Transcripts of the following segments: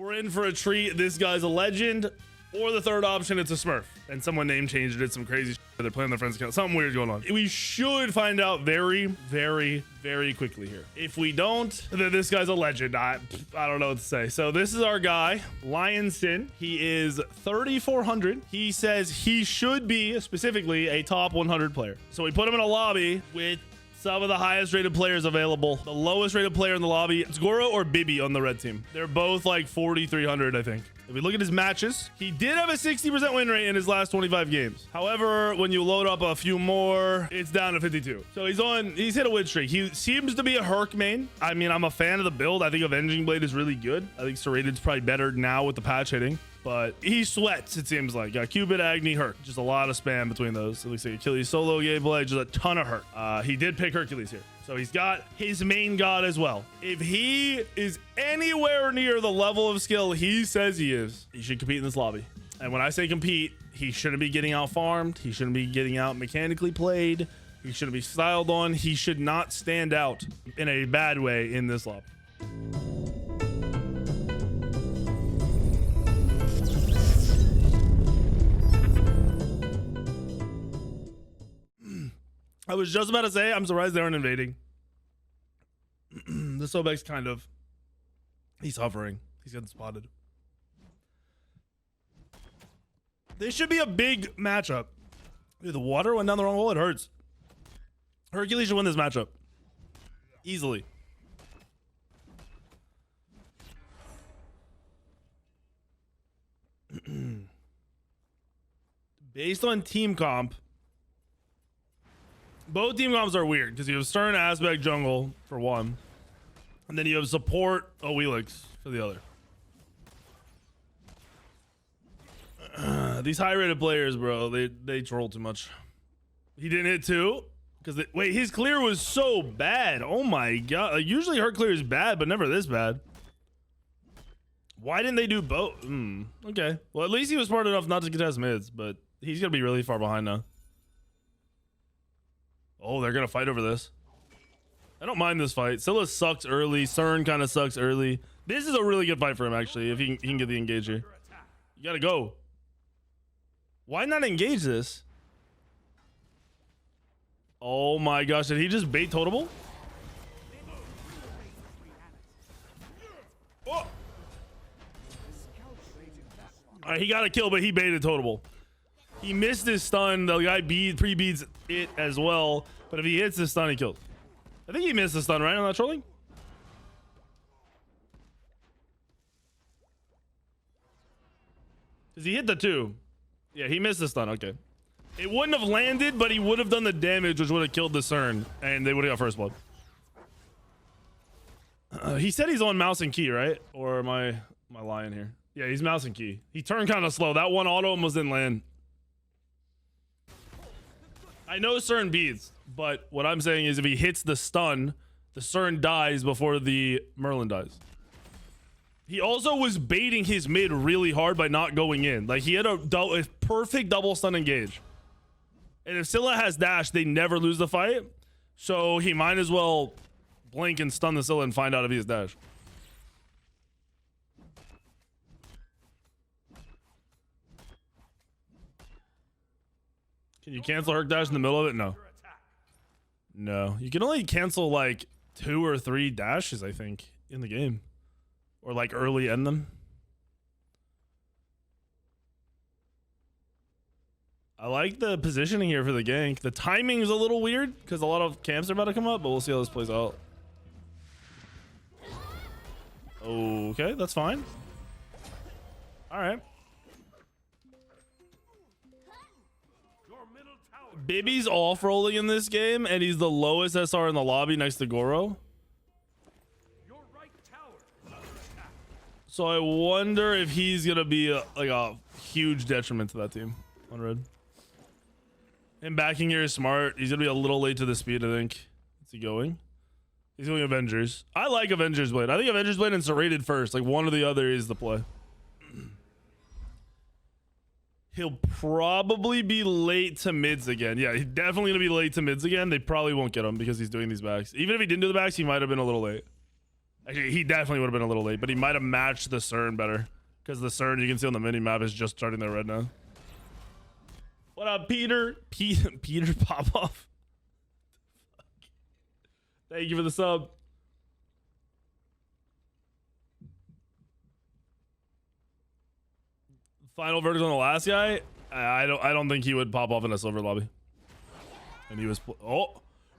we're in for a treat. This guy's a legend. Or the third option, it's a Smurf. And someone name changed it, some crazy shit. They're playing their friend's account. Something weird going on. We should find out very, very, very quickly here. If we don't, then this guy's a legend. I don't know what to say. So this is our guy, Lion Sin. He is 3,400. He says he should be specifically a top 100 player. So we put him in a lobby with some of the highest rated players available. The lowest rated player in the lobby, it's Goro or Bibi on the red team. They're both like 4,300, I think. If we look at his matches, he did have a 60% win rate in his last 25 games. However, when you load up a few more, it's down to 52. So he's hit a win streak. He seems to be a Herc main. I mean, I'm a fan of the build. I think Avenging Blade is really good. I think Serrated's probably better now with the patch hitting. But he sweats, it seems like. Cupid, Agni, Herc. Just a lot of spam between those. It looks like Achilles solo gameplay, just a ton of Herc. He did pick Hercules here. So he's got his main god as well. If he is anywhere near the level of skill he says he is, he should compete in this lobby. And when I say compete, he shouldn't be getting out farmed. He shouldn't be getting out mechanically played. He shouldn't be styled on. He should not stand out in a bad way in this lobby. I was just about to say, I'm surprised they aren't invading. The Sobek's kind of... He's hovering. He's getting spotted. This should be a big matchup. Dude, the water went down the wrong hole. It hurts. Hercules should win this matchup. Easily. Based on team comp... Both team comps are weird because you have Stern, Aspect, Jungle for one, and then you have Support, Wheelix for the other. These high-rated players, bro, they troll too much. He didn't hit two because wait, his clear was so bad. Oh my god! Like, usually her clear is bad, but never this bad. Why didn't they do both? Okay, well at least he was smart enough not to contest mids, but he's gonna be really far behind now. Oh, they're gonna fight over this. I don't mind this fight. Scylla sucks early. CERN kind of sucks early. This is a really good fight for him, actually, if he can get the engage here. You gotta go. Why not engage this? Oh my gosh, did he just bait Totable? Oh. All right, he got a kill, but he baited Totable. He missed his stun. The guy pre-beats it as well. But if he hits his stun, he kills. I think he missed the stun, right? On that trolling? Because he hit the 2. Yeah, he missed the stun. Okay. It wouldn't have landed, but he would have done the damage, which would have killed the CERN. And they would have got first blood. He said he's on mouse and key, right? Or am I lying here? Yeah, he's mouse and key. He turned kind of slow. That one auto almost didn't land. I know CERN beats, but what I'm saying is if he hits the stun, the CERN dies before the Merlin dies. He also was baiting his mid really hard by not going in. Like, he had a perfect double stun engage. And if Scylla has dash, they never lose the fight. So he might as well blink and stun the Scylla and find out if he has dash. Can you cancel Herc dash in the middle of it? No. No. You can only cancel like 2 or 3 dashes, I think, in the game. Or like early end them. I like the positioning here for the gank. The timing is a little weird because a lot of camps are about to come up, but we'll see how this plays out. Okay, that's fine. All right. Bibi's off-rolling in this game, and he's the lowest SR in the lobby next to Goro. So I wonder if he's going to be like a huge detriment to that team on red. Him backing here is smart. He's going to be a little late to the speed, I think. What's he going? He's going Avengers. I like Avengers Blade. I think Avengers Blade and Serrated first. Like, one or the other is the play. He'll probably be late to mids again. Yeah, he's definitely going to be late to mids again. They probably won't get him because he's doing these backs. Even if he didn't do the backs, he might have been a little late. Actually, he definitely would have been a little late, but he might have matched the CERN better. Because the CERN, you can see on the mini map, is just starting there right now. What up, Peter? Peter Popoff. Thank you for the sub. Final verdict on the last guy. I don't think he would pop off in a silver lobby. And he was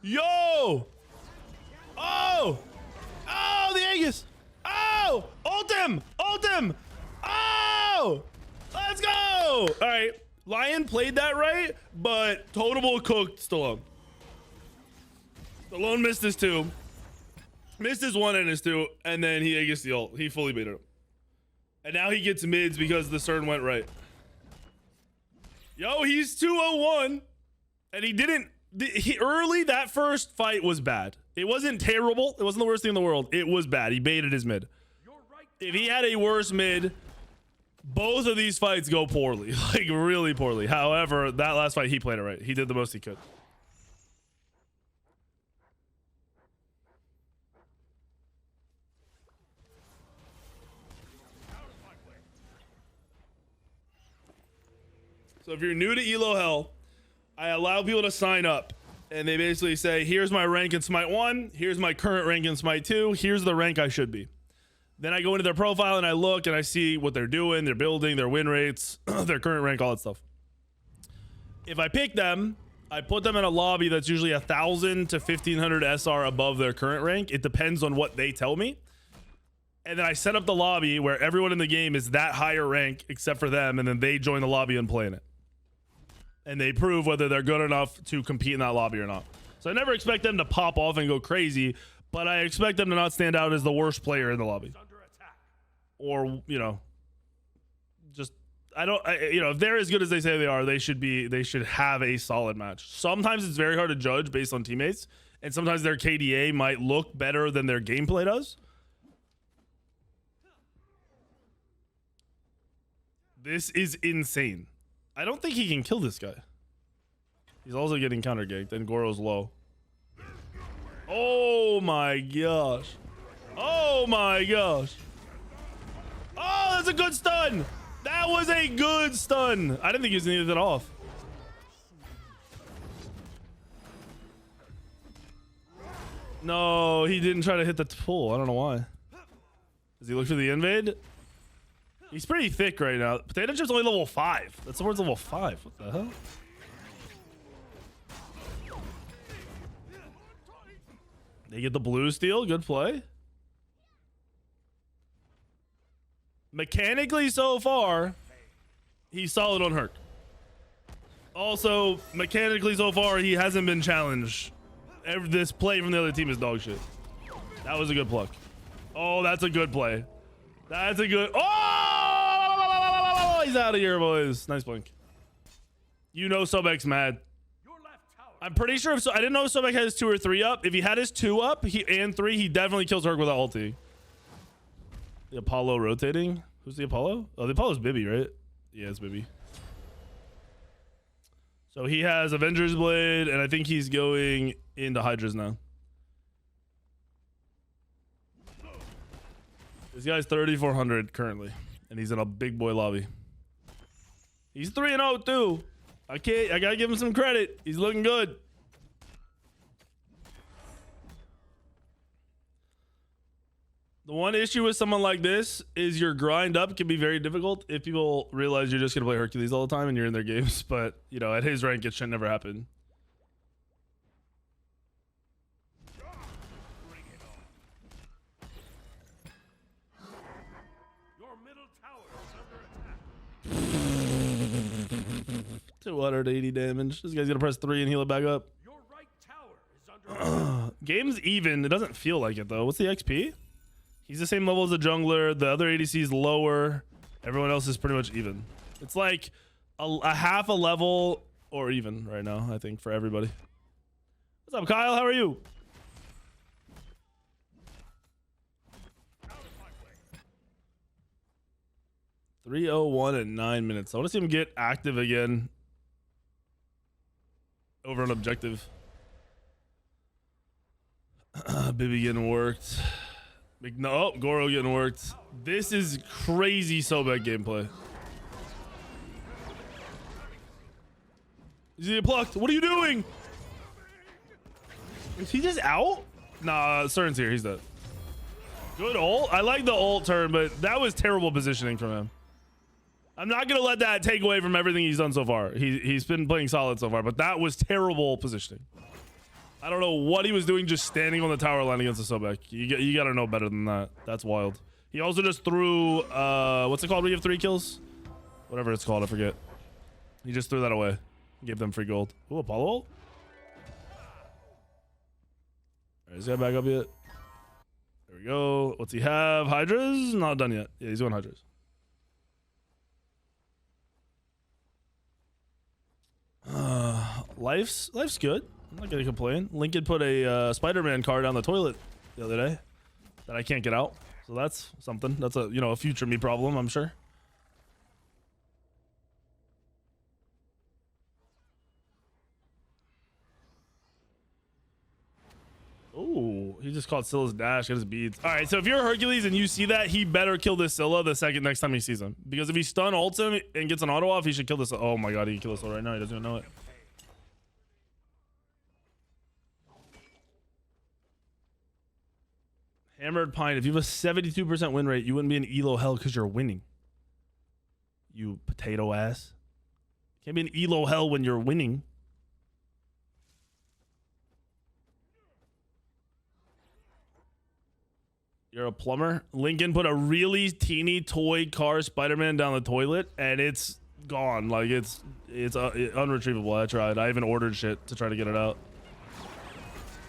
yo! Oh! Oh, the Aegis! Oh! Ult him! Ult him! Oh! Let's go! All right. Lion played that right, but Totable cooked Stallone. Stallone missed his 2. Missed his 1 and his 2, and then he Aegis the ult. He fully baited him. And now he gets mids because the CERN went right. Yo, he's 201. And he didn't... early, that first fight was bad. It wasn't terrible. It wasn't the worst thing in the world. It was bad. He baited his mid. If he had a worse mid, both of these fights go poorly. Like, really poorly. However, that last fight, he played it right. He did the most he could. So if you're new to Elo Hell, I allow people to sign up. And they basically say, here's my rank in Smite 1. Here's my current rank in Smite 2. Here's the rank I should be. Then I go into their profile and I look and I see what they're doing, their building, their win rates, their current rank, all that stuff. If I pick them, I put them in a lobby that's usually 1,000 to 1,500 SR above their current rank. It depends on what they tell me. And then I set up the lobby where everyone in the game is that higher rank except for them, and then they join the lobby and play in it. And they prove whether they're good enough to compete in that lobby or not. So I never expect them to pop off and go crazy, but I expect them to not stand out as the worst player in the lobby. Or, you know, just, you know, if they're as good as they say they are, they should have a solid match. Sometimes it's very hard to judge based on teammates, and sometimes their KDA might look better than their gameplay does. This is insane. I don't think he can kill this guy. He's also getting counter ganked, and Goro's low. Oh my gosh. Oh my gosh. Oh, that's a good stun. That was a good stun. I didn't think he was needed that off. No, he didn't try to hit the pull. I don't know why. Does he look for the invade? He's pretty thick right now. Potato Chip's only level 5. That sword's level 5. What the hell? They get the blue steal. Good play. Mechanically, so far, he's solid on Herc. Also, mechanically, so far, he hasn't been challenged. This play from the other team is dog shit. That was a good pluck. Oh, that's a good play. That's a good... Oh! He's out of here, boys. Nice blink. You know Sobek's mad. I'm pretty sure if I didn't know if Sobek had his 2 or 3 up. If he had his 2 up and 3, he definitely kills Herc without ulti. The Apollo rotating. Who's the Apollo? Oh, the Apollo's Bibby, right? Yeah, it's Bibby. So he has Avenger's Blade, and I think he's going into Hydra's now. This guy's 3,400 currently, and he's in a big boy lobby. He's 3-0 too. I gotta give him some credit. He's looking good. The one issue with someone like this is your grind up can be very difficult if people realize you're just gonna play Hercules all the time and you're in their games. But you know, at his rank, it should never happen. Your middle tower is under attack. 280 damage. This guy's gonna press 3 and heal it back up. Your right tower is under Game's even. It doesn't feel like it though. What's the XP? He's the same level as the jungler. The other ADC is lower. Everyone else is pretty much even. It's like a half a level or even right now, I think, for everybody. What's up, Kyle? How are you? .301 in 9 minutes. I want to see him get active again over an objective. Bibby getting worked. No, Goro getting worked. This is crazy Sobek gameplay. Is he plucked? What are you doing? Is he just out? Nah, Cern's here. He's dead. Good ult. I like the ult turn, but that was terrible positioning from him. I'm not gonna let that take away from everything he's done so far. He's been playing solid so far, but that was terrible positioning. I don't know what he was doing, just standing on the tower line against the Sobek. You gotta know better than that. That's wild. He also just threw what's it called when you have 3 kills? Whatever it's called, I forget. He just threw that away. Gave them free gold. Ooh, Apollo ult. Alright, is he back up yet? There we go. What's he have? Hydras? Not done yet. Yeah, he's doing Hydras. Life's good. I'm not gonna complain. Lincoln put a Spider-Man car down the toilet the other day that I can't get out, so that's something. That's a a future me problem, I'm sure. Oh, he just caught Scylla's dash, got his beads. All right, so if you're Hercules and you see that, he better kill this Scylla the second next time he sees him, because if he stun ults him and gets an auto off, he should kill this. Oh my god, he can kill this right now. He doesn't even know it. Hammered Pine, if you have a 72% win rate, you wouldn't be an Elo Hell because you're winning. You potato ass. Can't be an Elo Hell when you're winning. You're a plumber. Lincoln put a really teeny toy car Spider-Man down the toilet, and it's gone. Like it's unretrievable. I tried. I even ordered shit to try to get it out.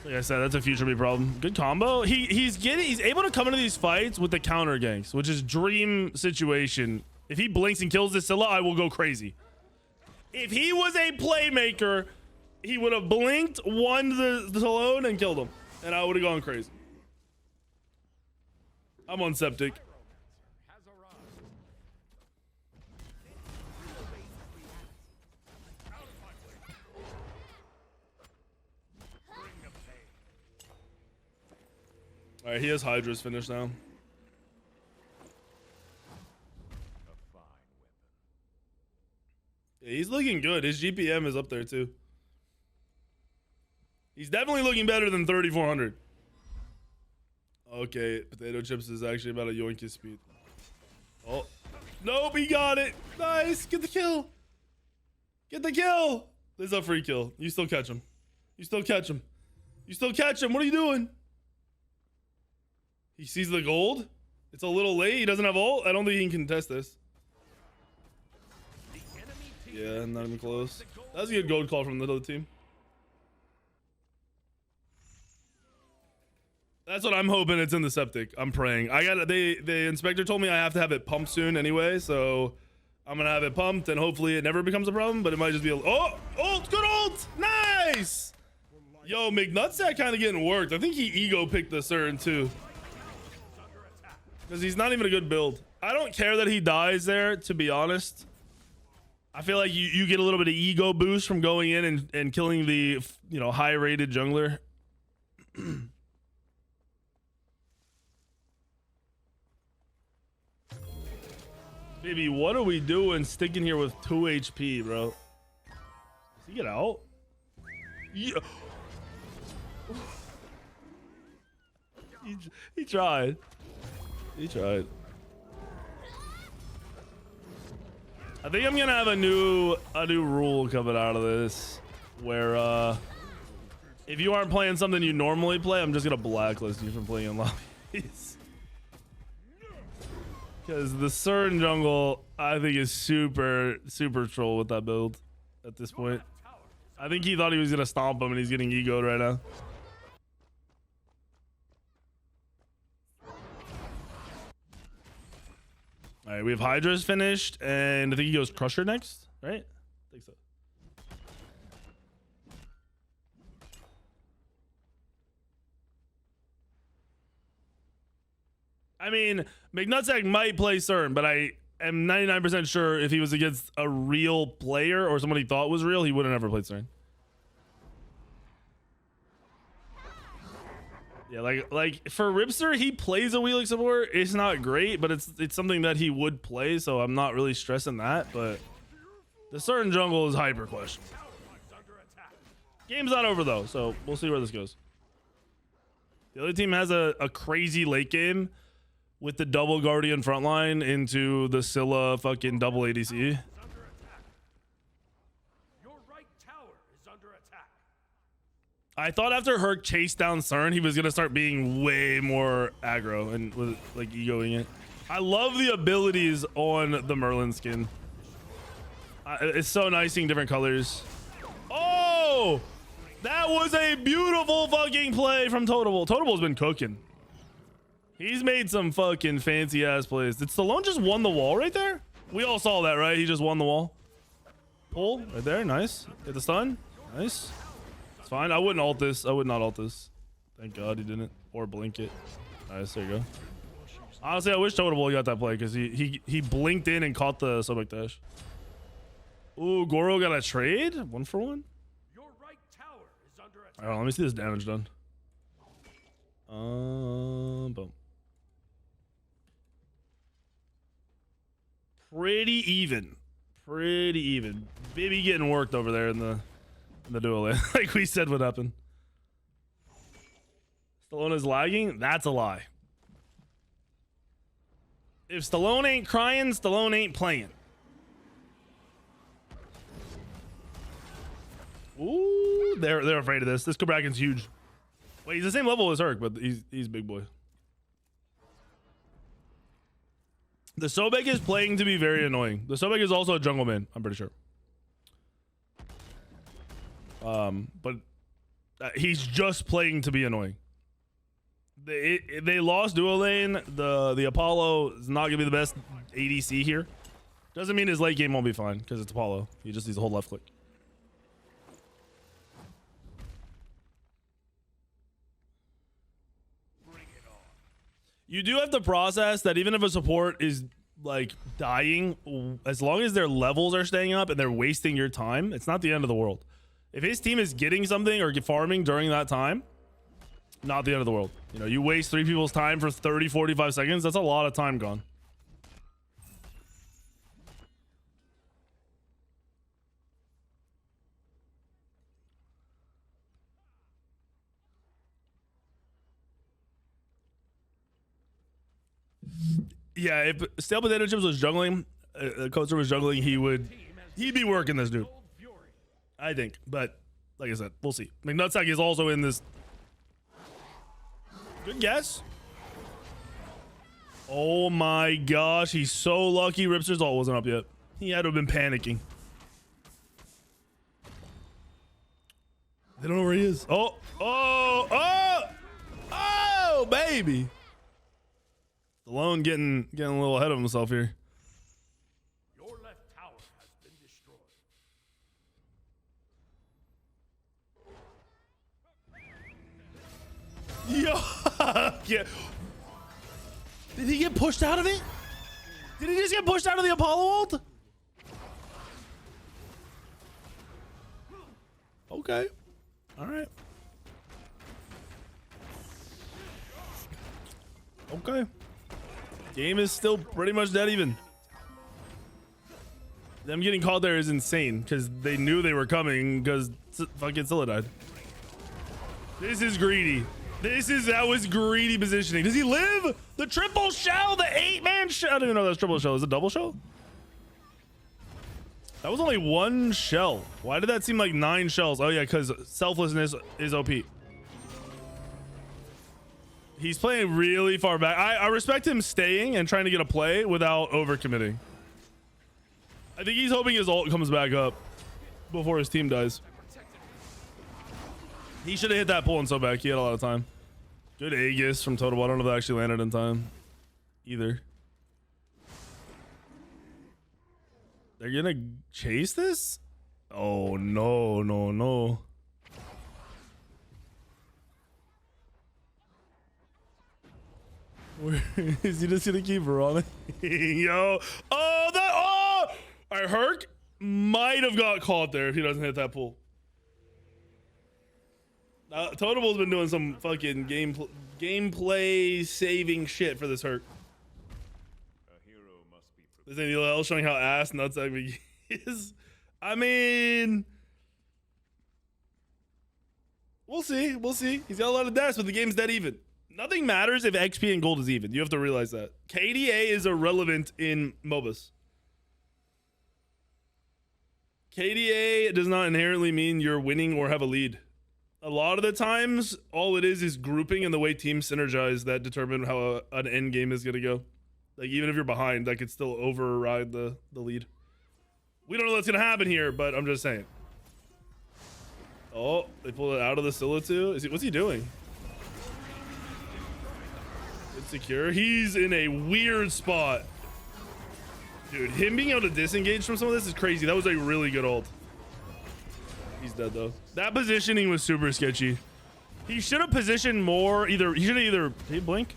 Like I said, that's a future me problem. Good combo. He's able to come into these fights with the counter ganks, which is dream situation. If he blinks and kills this Scylla, I will go crazy. If he was a playmaker, he would have blinked, won the Talon, and killed him, and I would have gone crazy. I'm on septic. All right, he has Hydra's finished now. Yeah, he's looking good. His GPM is up there too. He's definitely looking better than 3,400. Okay, potato chips is actually about a yoink his speed. Oh, nope, he got it. Nice, get the kill. Get the kill. This is a free kill. You still catch him. You still catch him. You still catch him. What are you doing? He sees the gold. It's a little late. He doesn't have ult. I don't think he can contest this. Yeah, not even close. That's a good gold call from the other team. That's what I'm hoping. It's in the septic. I'm praying. I got it. The inspector told me I have to have it pumped soon anyway, so I'm gonna have it pumped, and hopefully it never becomes a problem. But it might just be a ult. Good ult. Nice. Yo, McNutsack kind of getting worked. I think he ego picked the Cern too, because he's not even a good build. I don't care that he dies there, to be honest. I feel like you get a little bit of ego boost from going in and killing the high rated jungler. Baby, what are we doing sticking here with 2 HP, bro? Does he get out? Yeah. He tried. He tried. I think I'm gonna have a new rule coming out of this, where if you aren't playing something you normally play, I'm just gonna blacklist you from playing in lobbies. Because the Cern jungle, I think, is super troll with that build at this point. I think he thought he was gonna stomp him, and he's getting egoed right now. All right, we have Hydra's finished, and I think he goes Crusher next, right? I think so. I mean, McNutsack might play Cern, but I am 99% sure if he was against a real player or someone he thought was real, he would have never played Cern. Yeah, like for Ripster, he plays a Wheeling support. It's not great, but it's something that he would play, so I'm not really stressing that. But the certain jungle is hyper questionable. Game's not over though, so we'll see where this goes. The other team has a crazy late game with the double Guardian frontline into the Scylla fucking double ADC. I thought after Herc chased down CERN, he was gonna start being way more aggro and with like egoing it. I love the abilities on the Merlin skin. It's so nice seeing different colors. Oh, that was a beautiful fucking play from Totable. Totable's been cooking. He's made some fucking fancy ass plays. Did Stallone just won the wall right there? We all saw that, right? He just won the wall. Pull right there, nice. Hit the stun, nice. Fine, I wouldn't ult this. I would not ult this. Thank God he didn't. Or blink it. Nice, there you go. Honestly, I wish Totable got that play because he blinked in and caught the Sobek dash. Ooh, Goro got a trade? 1 for 1? Your right tower is under attack. Alright, let me see this damage done. Boom. Pretty even. Pretty even. Baby getting worked over there in the duel lane. Like we said would happen. Stallone is lagging? That's a lie. If Stallone ain't crying, Stallone ain't playing. Ooh, they're afraid of this. This Kobraken's huge. Wait, he's the same level as Herc, but he's big boy. The Sobek is playing to be very annoying. The Sobek is also a jungle man, I'm pretty sure. But he's just playing to be annoying. They lost duo lane. The Apollo is not gonna be the best ADC here. Doesn't mean his late game won't be fine because it's Apollo. He just needs to hold left click. You do have to process that even if a support is like dying, as long as their levels are staying up and they're wasting your time, it's not the end of the world. If his team is getting something or farming during that time, not the end of the world. You know, you waste 3 people's time for 30, 45 seconds. That's a lot of time gone. Yeah, if Stale Potato Chips was juggling, Coaster was juggling, he'd be working this dude. I think, but like I said, we'll see. McNutsack is also in this. Good guess. Oh my gosh, he's so lucky Ripster's ult wasn't up yet. He had to have been panicking. They don't know where he is. Oh, baby. Stallone getting a little ahead of himself here. Your left tower has been destroyed. Yo, yeah. Did he get pushed out of it? Did he just get pushed out of the Apollo ult? Okay. All right. Okay. Game is still pretty much dead even. Them getting caught there is insane because they knew they were coming because fucking Scylla died. This is greedy. That was greedy positioning. Does he live? The triple shell, the 8-man shell. I don't even know that's triple shell. Is it double shell? That was only 1 shell. Why did that seem like 9 shells? Oh yeah, because selflessness is OP. He's playing really far back. I respect him staying and trying to get a play without overcommitting. I think he's hoping his ult comes back up before his team dies. He should have hit that pull and so back. He had a lot of time. Good Aegis from Total. I don't know if that actually landed in time either. They're gonna chase this? Oh no, no, no. Where is he just gonna keep running? Yo. Oh, that. Oh! Alright, Herc might have got caught there if he doesn't hit that pull. Totem's been doing some fucking gameplay saving shit for this hurt. This ain't Elo Hell showing how ass nuts he is. I mean, we'll see. We'll see. He's got a lot of deaths, but the game's dead even. Nothing matters if XP and gold is even. You have to realize that. KDA is irrelevant in MOBAs. KDA does not inherently mean you're winning or have a lead. A lot of the times, all it is grouping and the way teams synergize that determine how an end game is going to go. Like, even if you're behind, that could still override the lead. We don't know what's going to happen here, but I'm just saying. Oh, they pulled it out of the Scylla too? What's he doing? Insecure. He's in a weird spot. Dude, him being able to disengage from some of this is crazy. That was a really good ult. He's dead though. That positioning was super sketchy. He should have positioned more. He should have did he blink?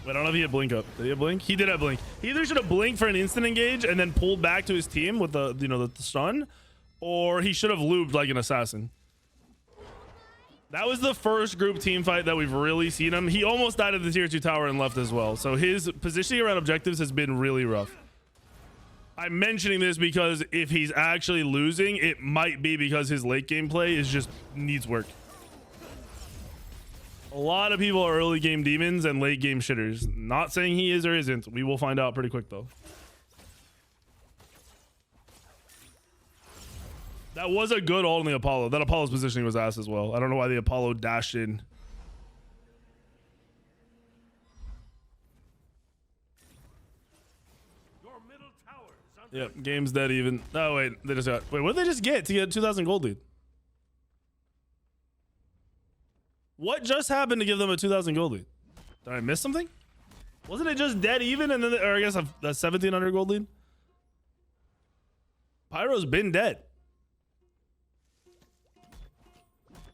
Wait, I don't know if he had blink up. Did he have blink? He did have blink. He either should have blinked for an instant engage and then pulled back to his team with the the stun, or he should have looped like an assassin. That was the first group team fight that we've really seen him. He almost died at the tier 2 tower and left as well. So his positioning around objectives has been really rough. I'm mentioning this because if he's actually losing, it might be because his late game play is just needs work. A lot of people are early game demons and late game shitters. Not saying he is or isn't. We will find out pretty quick though. That was a good ult on the Apollo. That Apollo's positioning was ass as well. I don't know why the Apollo dashed in. Yep, game's dead even. Oh wait, they just got. Wait, what did they just get to get 2,000 gold lead? What just happened to give them a 2,000 gold lead? Did I miss something? Wasn't it just dead even and then, or I guess a 1,700 gold lead? Pyro's been dead.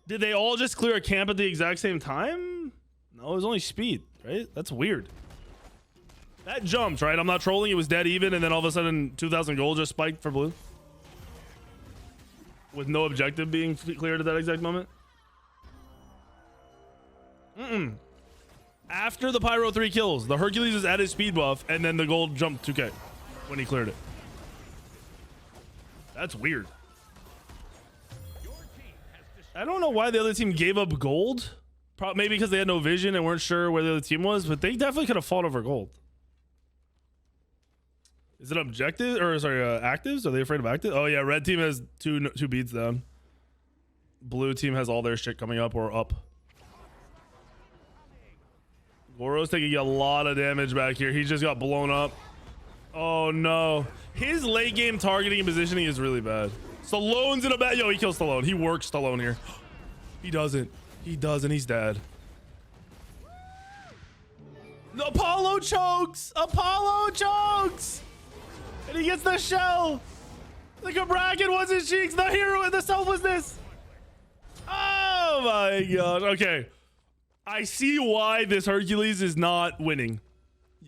Did they all just clear a camp at the exact same time? No, it was only speed, right? That's weird. That jumped, right? I'm not trolling. It was dead even, and then all of a sudden 2,000 gold just spiked for blue. With no objective being cleared at that exact moment. After the Pyro 3 kills, the Hercules is at his speed buff, and then the gold jumped 2k when he cleared it. That's weird. I don't know why the other team gave up gold. Maybe because they had no vision and weren't sure where the other team was, but they definitely could have fought over gold. Is it objective or sorry, actives? Are they afraid of active? Oh yeah, red team has two beats down. Blue team has all their shit coming up or up. Goro's taking a lot of damage back here. He just got blown up. Oh no. His late game targeting and positioning is really bad. Stallone's in a bad. Yo, he kills Stallone. He works Stallone here. He doesn't. He doesn't. He's dead. The Apollo chokes. Apollo chokes. And he gets the shell. The Cabrakan wants his cheeks. The hero and the selflessness. Oh my god. Okay. I see why this Hercules is not winning.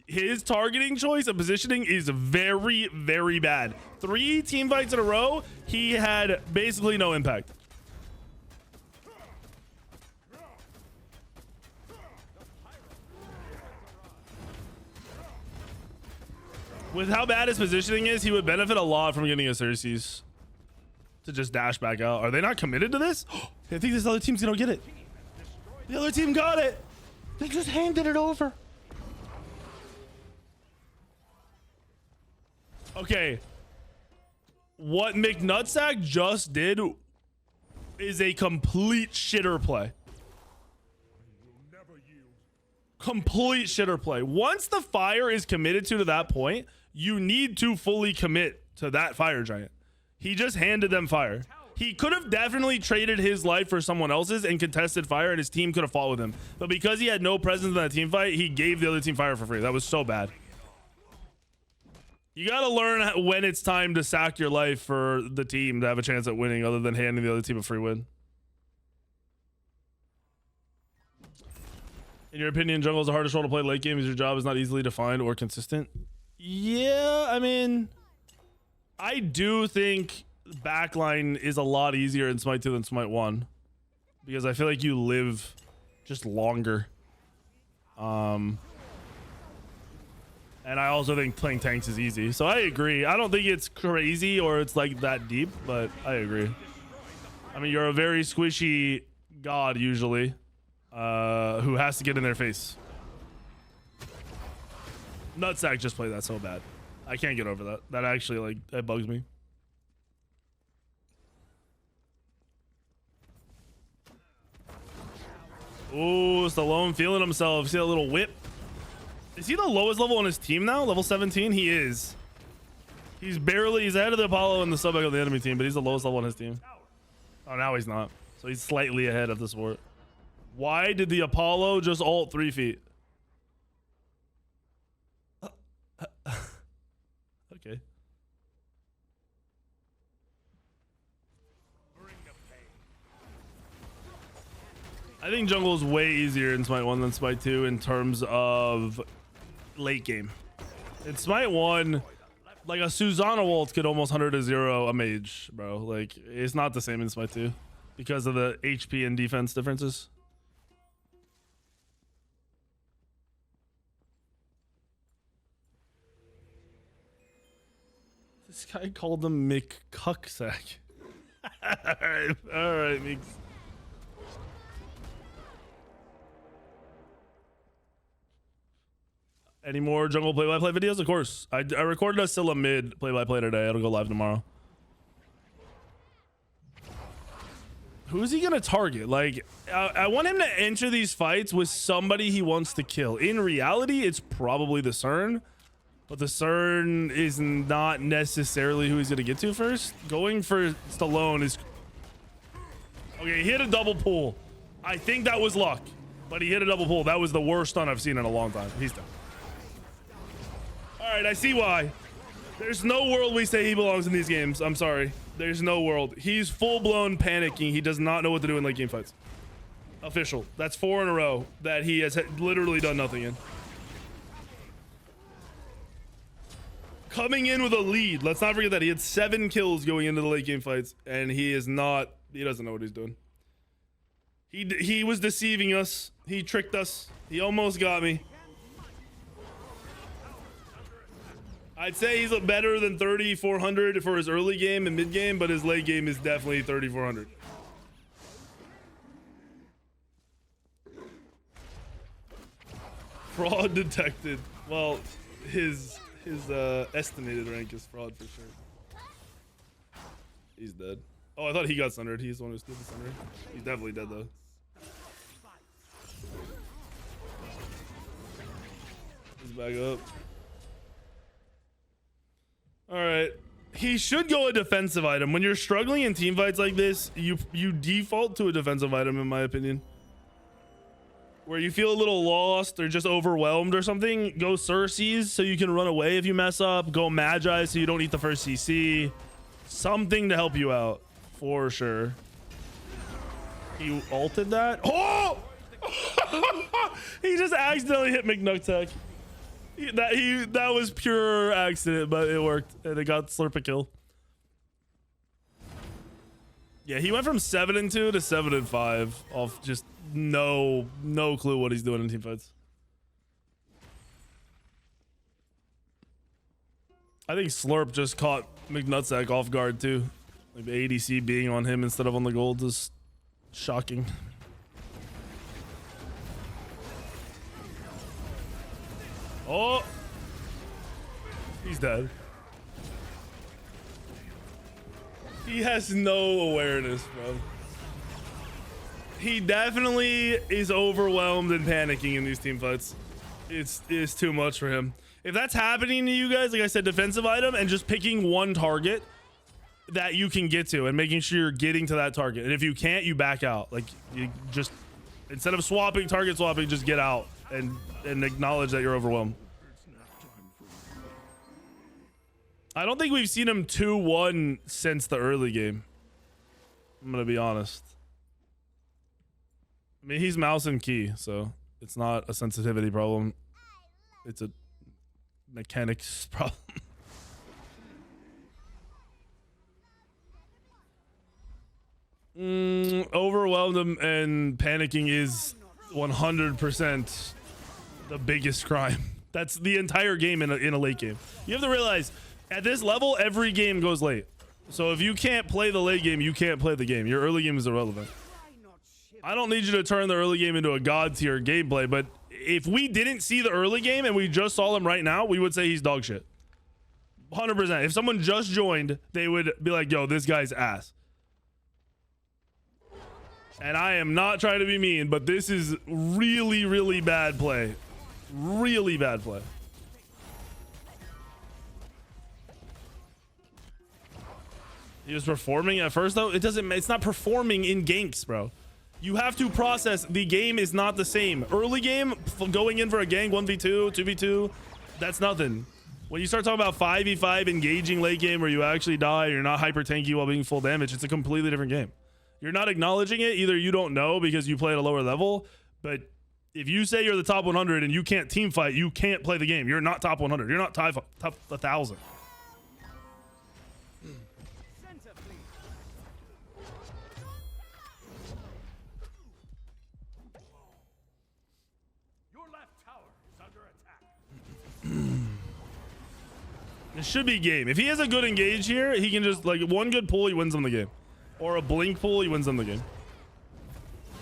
His targeting choice and positioning is very, very bad. 3 team fights in a row, he had basically no impact. With how bad his positioning is, he would benefit a lot from getting a Xerxes to just dash back out. Are they not committed to this? I think this other team's gonna get it. The other team got it. They just handed it over. Okay. What McNutsack just did is a complete shitter play. Complete shitter play. Once the fire is committed to that point, you need to fully commit to that fire giant. He just handed them fire. He could have definitely traded his life for someone else's and contested fire, and his team could have fought with him. But because he had no presence in that team fight, he gave the other team fire for free. That was so bad. You got to learn when it's time to sack your life for the team to have a chance at winning, other than handing the other team a free win. In your opinion, jungle is the hardest role to play late game because your job is not easily defined or consistent. Yeah, I mean, I do think backline is a lot easier in Smite 2 than Smite 1. because I feel like you live just longer. And I also think playing tanks is easy. So I agree. I don't think it's crazy or it's like that deep, but I agree. I mean, you're a very squishy god usually, who has to get in their face. Nutsack just played that so bad. I can't get over that. That actually, like, that bugs me. Ooh, Stallone feeling himself. See that little whip? Is he the lowest level on his team now? Level 17? He is. He's ahead of the Apollo and the sub on the enemy team, but he's the lowest level on his team. Oh, now he's not. So he's slightly ahead of the sport. Why did the Apollo just ult 3 feet? Okay. I think jungle is way easier in Smite 1 than Smite 2 in terms of late game. In Smite 1, like a Susanna ult could almost 100 to 0 a mage, bro. Like, it's not the same in Smite 2 because of the HP and defense differences. This guy called him McCucksack. All right, Meeks. Any more jungle play-by-play videos? Of course. I recorded a Scylla mid play-by-play today. It'll go live tomorrow. Who's he gonna target? Like, I want him to enter these fights with somebody he wants to kill. In reality, it's probably the CERN, but the CERN is not necessarily who he's gonna get to first. Going for Stallone is... Okay, he hit a double pull. I think that was luck, but he hit a double pull. That was the worst stun I've seen in a long time. He's done. All right, I see why. There's no world we say he belongs in these games. I'm sorry. There's no world. He's full-blown panicking. He does not know what to do in late game fights. Official. That's 4 in a row that he has literally done nothing in. Coming in with a lead. Let's not forget that he had 7 kills going into the late game fights, and he doesn't know what he's doing. He was deceiving us. He tricked us. He almost got me. I'd say he's better than 3,400 for his early game and mid game, but his late game is definitely 3,400. Fraud detected. Well, his estimated rank is fraud for sure. He's dead. Oh, I thought he got sundered. He's the one who stood the sundered. He's definitely dead though. He's back up. All right, he should go a defensive item. When you're struggling in team fights like this, you default to a defensive item, in my opinion. Where you feel a little lost or just overwhelmed or something, go Cersei's so you can run away if you mess up. Go Magi so you don't eat the first CC. Something to help you out, for sure. He ulted that. Oh! He just accidentally hit McNucktack. That was pure accident, but it worked and it got Slurp a kill. Yeah, he went from 7-2 to 7-5 off just no clue what he's doing in team fights. I think Slurp just caught McNucktack off guard too. Like the ADC being on him instead of on the gold is shocking. Oh, he's dead. He has no awareness, bro. He definitely is overwhelmed and panicking in these team fights. It's too much for him. If that's happening to you guys, like I said, defensive item and just picking one target that you can get to and making sure you're getting to that target. And if you can't, you back out. Like, you just, instead of target swapping, just get out and acknowledge that you're overwhelmed. I don't think we've seen him 2-1 since the early game. I'm gonna be honest. I mean, he's mouse and key, so it's not a sensitivity problem. It's a mechanics problem. being overwhelmed and panicking is 100% the biggest crime. That's the entire game in a late game. You have to realize at this level, every game goes late. So if you can't play the late game, you can't play the game. Your early game is irrelevant. I don't need you to turn the early game into a god tier gameplay, but if we didn't see the early game and we just saw him right now, we would say he's dog shit. 100%. If someone just joined, they would be like, yo, this guy's ass. And I am not trying to be mean, but this is really, really bad play. Really bad play. He was performing at first, though. It's not performing in ganks, bro. You have to process the game is not the same. Early game, going in for a gank 1v2, 2v2, that's nothing. When you start talking about 5v5 engaging late game where you actually die, you're not hyper tanky while being full damage, it's a completely different game. You're not acknowledging it. Either you don't know because you play at a lower level, but if you say you're the top 100 and you can't team fight, you can't play the game. You're not top 100. You're not top 1,000. It should be game. If he has a good engage here, he can just like one good pull, he wins them the game, or a blink pull, he wins them the game.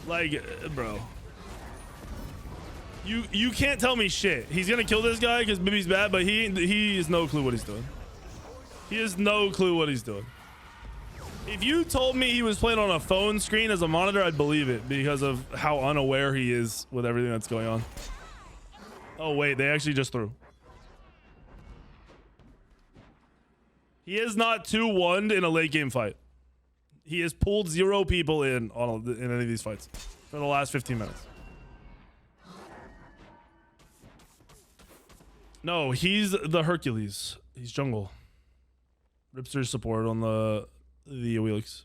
Like, bro, you can't tell me shit. He's gonna kill this guy because maybe he's bad, but he has no clue what he's doing. He has no clue what he's doing. If you told me he was playing on a phone screen as a monitor, I'd believe it because of how unaware he is with everything that's going on. Oh wait, they actually just threw. He is not 2-1'd in a late game fight. He has pulled 0 people in any of these fights for the last 15 minutes. No, he's the Hercules. He's jungle. Ripster's support on the Wheelix.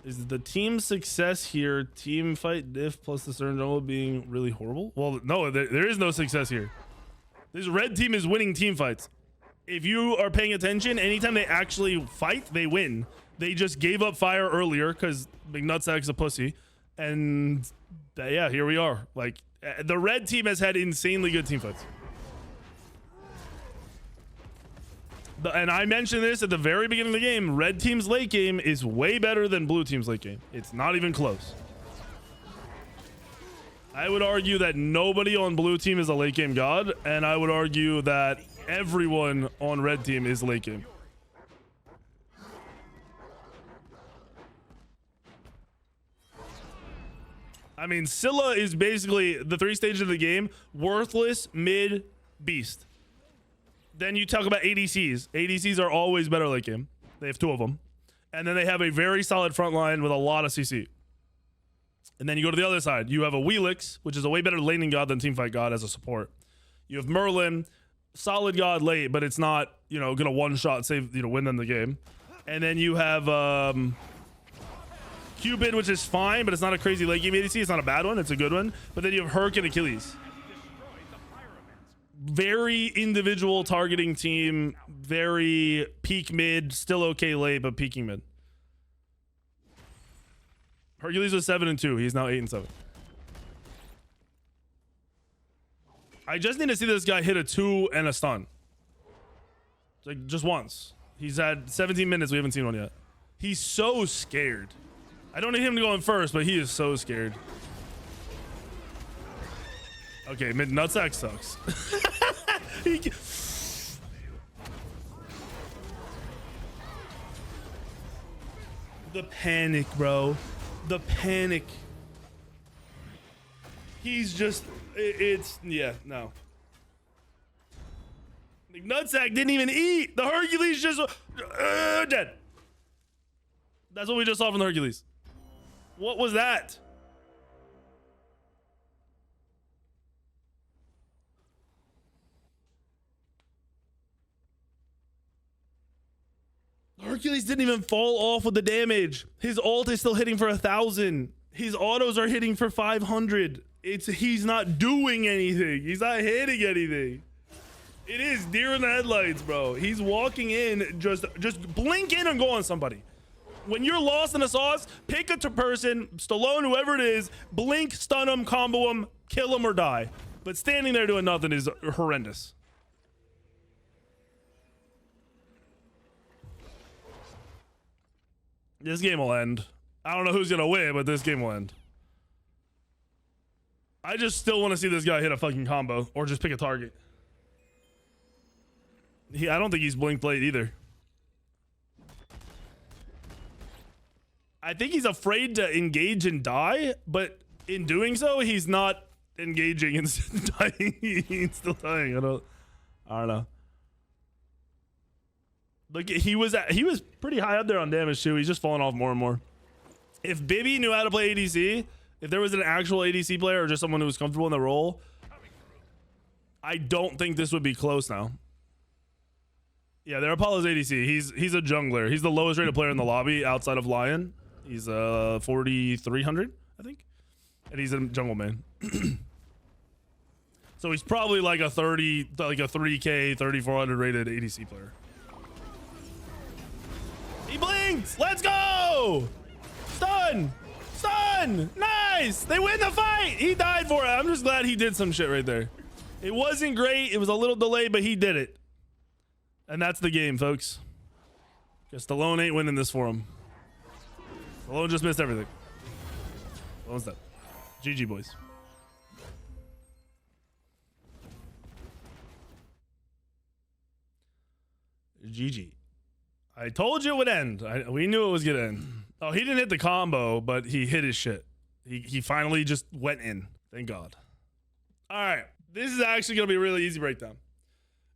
Is the team success here team fight diff plus the Stern jungle being really horrible? Well, no, there is no success here. This red team is winning team fights. If you are paying attention, anytime they actually fight, they win. They just gave up fire earlier because McNutsack's a pussy. And yeah, here we are. Like, the red team has had insanely good team fights. And I mentioned this at the very beginning of the game. Red team's late game is way better than blue team's late game. It's not even close. I would argue that nobody on blue team is a late game god, and I would argue that everyone on red team is late game. I mean, Scylla is basically the 3 stages of the game: worthless, mid, beast. Then you talk about ADCs. ADCs are always better late game. They have 2 of them. And then they have a very solid front line with a lot of CC. And then you go to the other side. You have a Wheelix, which is a way better laning god than teamfight god as a support. You have Merlin, solid god late, but it's not, you know, gonna one-shot save, you know, win them the game. And then you have Cupid, which is fine, but it's not a crazy late game ADC. It's not a bad one. It's a good one. But then you have Herc and Achilles. Very individual targeting team, very peak mid, still okay late, but peaking mid. Hercules was 7-2. He's now 8-7. I just need to see this guy hit a 2 and a stun. Like, just once. He's had 17 minutes. We haven't seen one yet. He's so scared. I don't need him to go in first, but he is so scared. Okay, mid nutsack sucks. The panic, bro. The panic. He's just, it's, yeah, no. Nutsack didn't even eat. The Hercules just dead. That's what we just saw from the Hercules. What was that? Hercules didn't even fall off with the damage. His ult is still hitting for 1,000. His autos are hitting for 500. He's not doing anything. He's not hitting anything. It is deer in the headlights, bro. He's walking in, just blink in and go on somebody. When you're lost in the sauce, pick a person, Stallone, whoever it is, blink, stun him, combo him, kill him or die. But standing there doing nothing is horrendous. This game will end. I don't know who's gonna win, but this game will end. I just still want to see this guy hit a fucking combo or just pick a target. I don't think he's blinked late either. I think he's afraid to engage and die, but in doing so, he's not engaging and dying. He's still dying. I don't know. Like he was pretty high up there on damage too. He's just falling off more and more. If Bibby knew how to play ADC, if there was an actual ADC player or just someone who was comfortable in the role, I don't think this would be close now. Yeah, they're Apollo's ADC. He's a jungler. He's the lowest rated player in the lobby outside of Lion. He's 4,300, I think, and he's a jungle man. So he's probably like a 3K, 3,400 rated ADC player. He blinked. Let's go. Stun. Stun. Nice. They win the fight. He died for it. I'm just glad he did some shit right there. It wasn't great. It was a little delayed, but he did it. And that's the game, folks. Guess Stallone ain't winning this for him. Stallone just missed everything. Stallone's dead. GG, boys. GG. I told you it would end. We knew it was gonna end. Oh, he didn't hit the combo, but he hit his shit. He finally just went in. Thank God. All right. This is actually gonna be a really easy breakdown.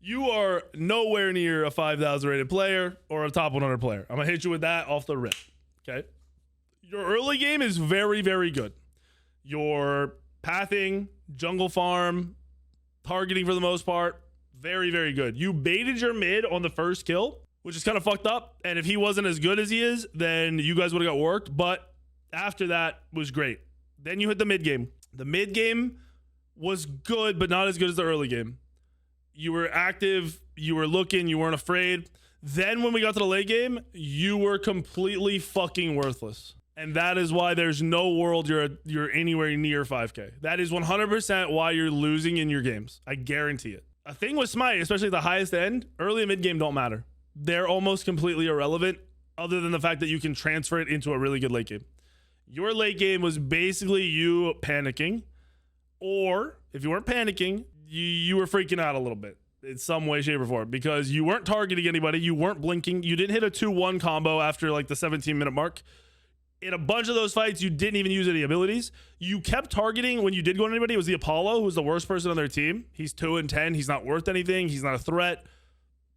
You are nowhere near a 5,000 rated player or a top 100 player. I'm gonna hit you with that off the rip. Okay. Your early game is very, very good. Your pathing, jungle farm, targeting for the most part, very, very good. You baited your mid on the first kill, which is kind of fucked up. And if he wasn't as good as he is, then you guys would have got worked. But after that was great. Then you hit the mid game. The mid game was good, but not as good as the early game. You were active. You were looking. You weren't afraid. Then when we got to the late game, you were completely fucking worthless. And that is why there's no world you're anywhere near 5K. That is 100% why you're losing in your games. I guarantee it. A thing with Smite, especially at the highest end, early and mid game don't matter. They're almost completely irrelevant other than the fact that you can transfer it into a really good late game. Your late game was basically you panicking, or if you weren't panicking, you were freaking out a little bit in some way, shape, or form because you weren't targeting anybody. You weren't blinking. You didn't hit a 2-1 combo after like the 17-minute mark. In a bunch of those fights, you didn't even use any abilities. You kept targeting when you did go on anybody. It was the Apollo, who was the worst person on their team. He's 2-10. He's not worth anything. He's not a threat.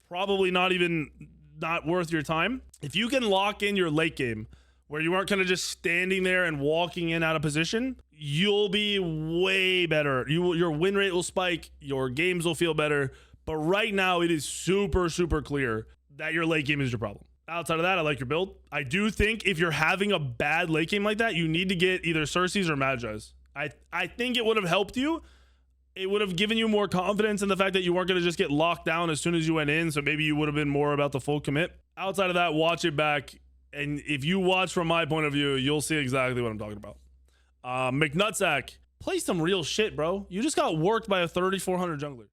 Probably not worth your time. If you can lock in your late game where you aren't kind of just standing there and walking in out of position, you'll be way better. Your win rate will spike. Your games will feel better. But right now, it is super, super clear that your late game is your problem. Outside of that, I like your build. I do think if you're having a bad late game like that, you need to get either Cersei's or Magi's. I think it would have helped you. It would have given you more confidence in the fact that you weren't going to just get locked down as soon as you went in. So maybe you would have been more about the full commit. Outside of that, watch it back. And if you watch from my point of view, you'll see exactly what I'm talking about. McNutsack, play some real shit, bro. You just got worked by a 3,400 jungler.